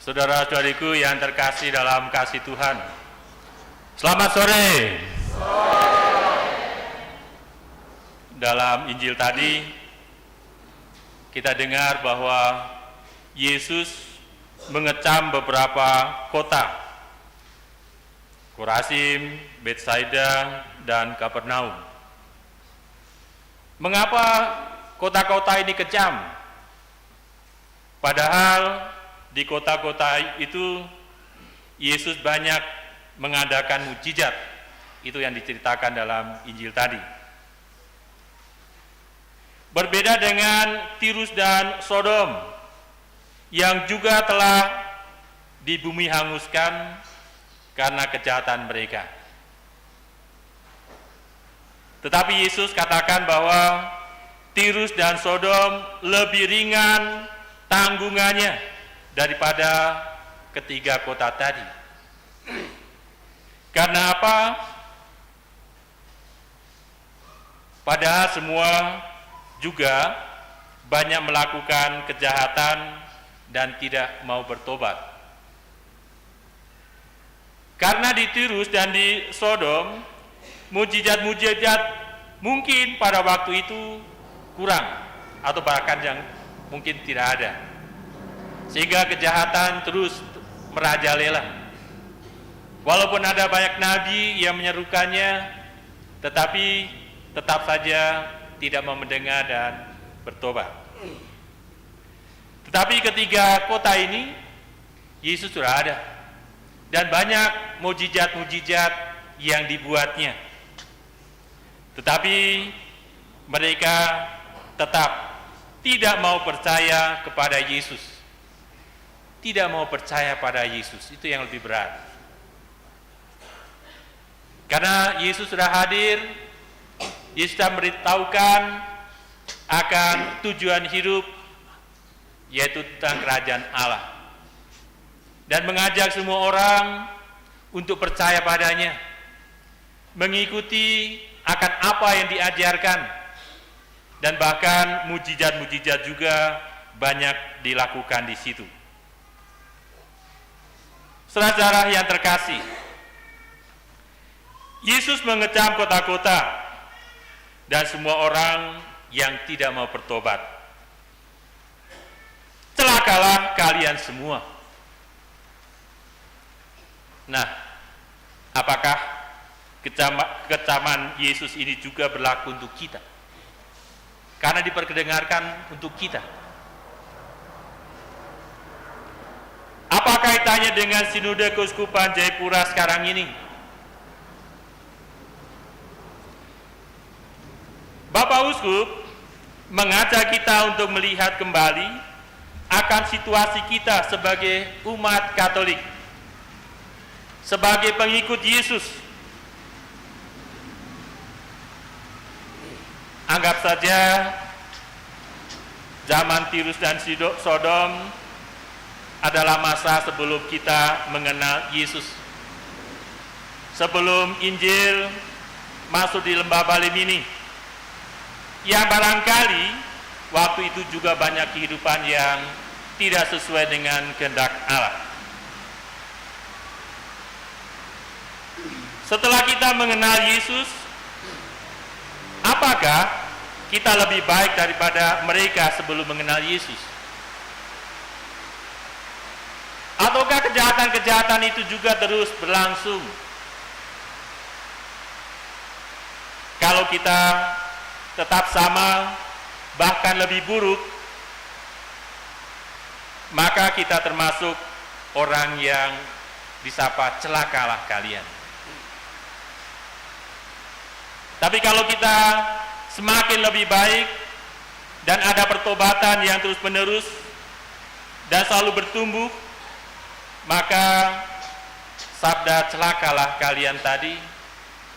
Saudara-saudariku yang terkasih dalam kasih Tuhan, selamat sore. Dalam Injil tadi, kita dengar bahwa Yesus mengecam beberapa kota, Korazim, Betsaida, dan Kapernaum. Mengapa kota-kota ini kejam? Padahal di kota-kota itu Yesus banyak mengadakan mujizat. Itu yang diceritakan dalam Injil tadi. Berbeda dengan Tirus dan Sodom yang juga telah di bumi hanguskan karena kejahatan mereka. Tetapi Yesus katakan bahwa Tirus dan Sodom lebih ringan tanggungannya daripada ketiga kota tadi. Karena apa? Padahal semua juga banyak melakukan kejahatan dan tidak mau bertobat. Karena di Tirus dan di Sodom, mujizat-mujizat mungkin pada waktu itu kurang atau bahkan yang mungkin tidak ada. Sehingga kejahatan terus merajalela. Walaupun ada banyak nabi yang menyerukannya, tetapi tetap saja tidak mau mendengar dan bertobat. Tetapi ketiga kota ini, Yesus sudah ada. Dan banyak mujizat-mujizat yang dibuatnya. Tetapi mereka tetap tidak mau percaya kepada Yesus. Tidak mau percaya pada Yesus, itu yang lebih berat. Karena Yesus sudah hadir, Yesus sudah memberitahukan akan tujuan hidup, yaitu tentang kerajaan Allah. Dan mengajak semua orang untuk percaya padanya, mengikuti akan apa yang diajarkan, dan bahkan mujizat-mujizat juga banyak dilakukan di situ. Saudara-saudara yang terkasih, Yesus mengecam kota-kota dan semua orang yang tidak mau bertobat. Celakalah kalian semua. Nah, apakah kecaman Yesus ini juga berlaku untuk kita? Karena diperdengarkan untuk kita. Apa kaitannya dengan Sinode Keuskupan Jayapura sekarang ini? Bapak Uskup mengajak kita untuk melihat kembali akan situasi kita sebagai umat Katolik, sebagai pengikut Yesus. Anggap saja zaman Tirus dan Sodom adalah masa sebelum kita mengenal Yesus. Sebelum Injil masuk di lembah Balim ini, yang barangkali waktu itu juga banyak kehidupan yang tidak sesuai dengan kehendak Allah. Setelah kita mengenal Yesus, apakah kita lebih baik daripada mereka sebelum mengenal Yesus? Ataukah kejahatan-kejahatan itu juga terus berlangsung? Kalau kita tetap sama, bahkan lebih buruk, maka kita termasuk orang yang disapa celakalah kalian. Tapi kalau kita semakin lebih baik dan ada pertobatan yang terus-menerus dan selalu bertumbuh, maka sabda celakalah kalian tadi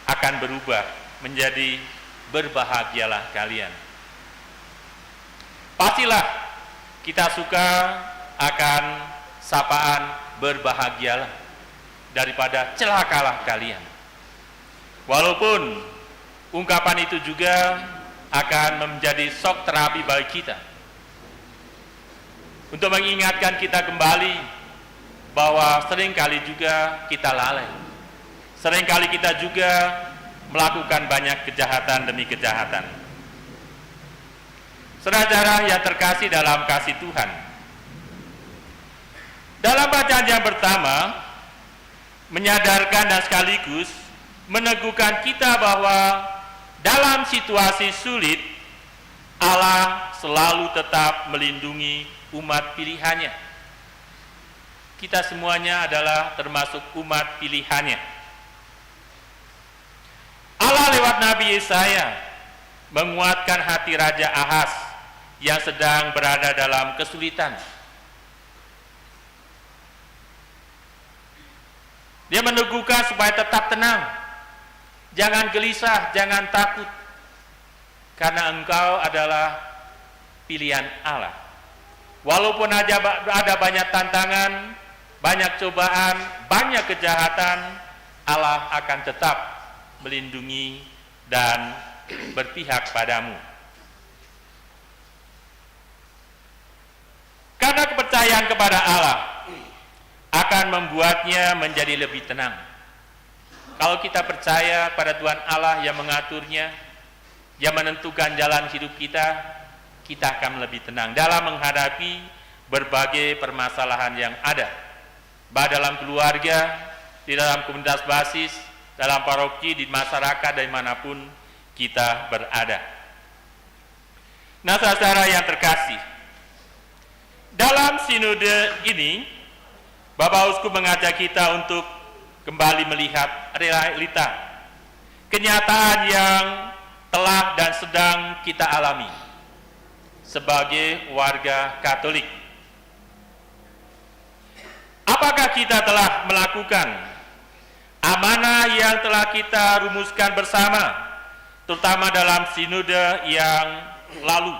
akan berubah menjadi berbahagialah kalian. Pastilah kita suka akan sapaan berbahagialah daripada celakalah kalian. Walaupun ungkapan itu juga akan menjadi shock terapi bagi kita untuk mengingatkan kita kembali bahwa seringkali juga kita lalai. Seringkali kita juga melakukan banyak kejahatan demi kejahatan. Saudara yang terkasih dalam kasih Tuhan, dalam bacaan yang pertama menyadarkan dan sekaligus meneguhkan kita bahwa dalam situasi sulit Allah selalu tetap melindungi umat pilihannya. Kita semuanya adalah termasuk umat pilihannya. Allah lewat Nabi Yesaya menguatkan hati Raja Ahaz yang sedang berada dalam kesulitan. Dia meneguhkan supaya tetap tenang, jangan gelisah, jangan takut, karena engkau adalah pilihan Allah. Walaupun ada banyak tantangan, banyak cobaan, banyak kejahatan, Allah akan tetap melindungi dan berpihak padamu. Karena kepercayaan kepada Allah akan membuatnya menjadi lebih tenang. Kalau kita percaya pada Tuhan Allah yang mengaturnya, yang menentukan jalan hidup kita, kita akan lebih tenang dalam menghadapi berbagai permasalahan yang ada, baik dalam keluarga, di dalam komunitas basis, dalam paroki, di masyarakat, dan dimanapun kita berada. Nah, saudara yang terkasih, dalam sinode ini, Bapak Uskup mengajak kita untuk kembali melihat realita, kenyataan yang telah dan sedang kita alami sebagai warga Katolik. Apakah kita telah melakukan amanah yang telah kita rumuskan bersama, terutama dalam sinode yang lalu,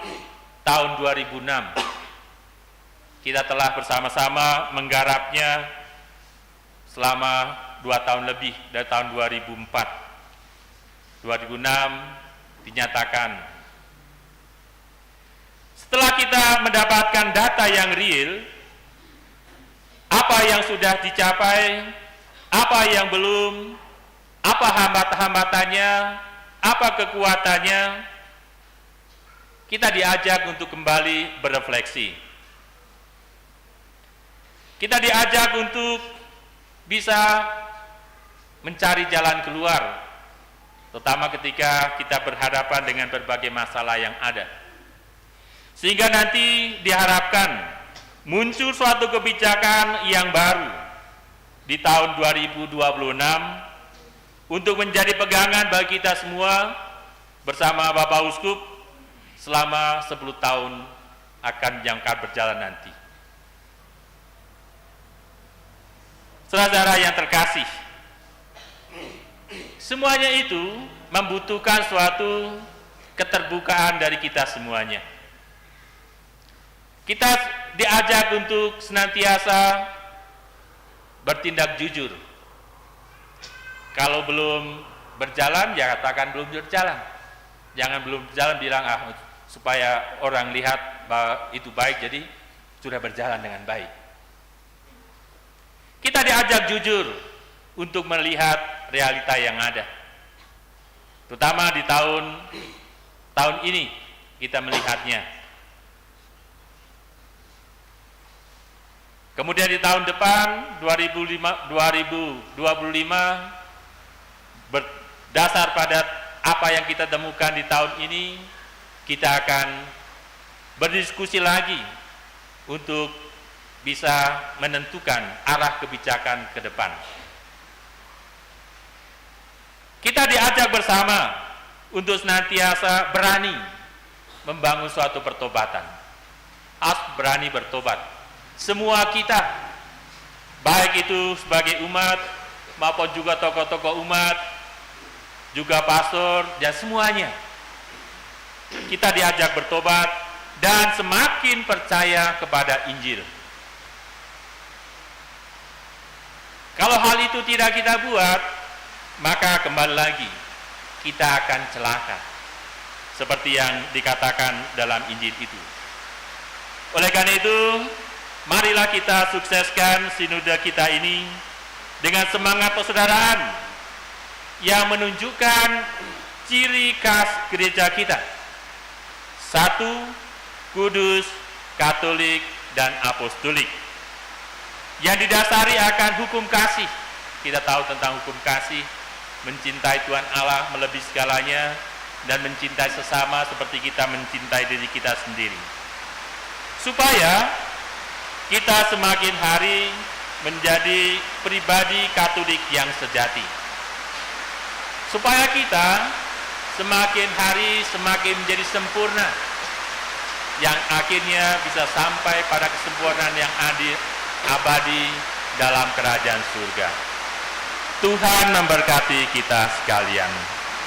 tahun 2006. Kita telah bersama-sama menggarapnya selama 2 tahun lebih, dari tahun 2004. 2006 dinyatakan. Setelah kita mendapatkan data yang real, apa yang sudah dicapai, apa yang belum, apa hambat-hambatannya, apa kekuatannya, kita diajak untuk kembali berefleksi. Kita diajak untuk bisa mencari jalan keluar, terutama ketika kita berhadapan dengan berbagai masalah yang ada. Sehingga nanti diharapkan muncul suatu kebijakan yang baru di tahun 2026 untuk menjadi pegangan bagi kita semua bersama Bapak Uskup selama 10 tahun akan jangka berjalan nanti. Saudara yang terkasih, semuanya itu membutuhkan suatu keterbukaan dari kita semuanya. Kita diajak untuk senantiasa bertindak jujur. Kalau belum berjalan, ya katakan belum berjalan. Jangan belum berjalan bilang supaya orang lihat bahwa itu baik, jadi sudah berjalan dengan baik. Kita diajak jujur untuk melihat realita yang ada. Terutama di tahun ini kita melihatnya. Kemudian di tahun depan 2025 berdasar pada apa yang kita temukan di tahun ini, kita akan berdiskusi lagi untuk bisa menentukan arah kebijakan ke depan. Kita diajak bersama untuk senantiasa berani membangun suatu pertobatan. Harus berani bertobat. Semua kita, baik itu sebagai umat maupun juga tokoh-tokoh umat, juga pastor dan semuanya, kita diajak bertobat dan semakin percaya kepada Injil. Kalau hal itu tidak kita buat, maka kembali lagi kita akan celaka, seperti yang dikatakan dalam Injil itu. Oleh karena itu, Marilah kita sukseskan sinode kita ini dengan semangat persaudaraan yang menunjukkan ciri khas gereja kita. Satu, kudus, katolik, dan apostolik. Yang didasari akan hukum kasih. Kita tahu tentang hukum kasih, mencintai Tuhan Allah melebihi segalanya, dan mencintai sesama seperti kita mencintai diri kita sendiri. Supaya kita semakin hari menjadi pribadi Katolik yang sejati. Supaya kita semakin hari semakin menjadi sempurna, yang akhirnya bisa sampai pada kesempurnaan yang adil, abadi dalam kerajaan surga. Tuhan memberkati kita sekalian.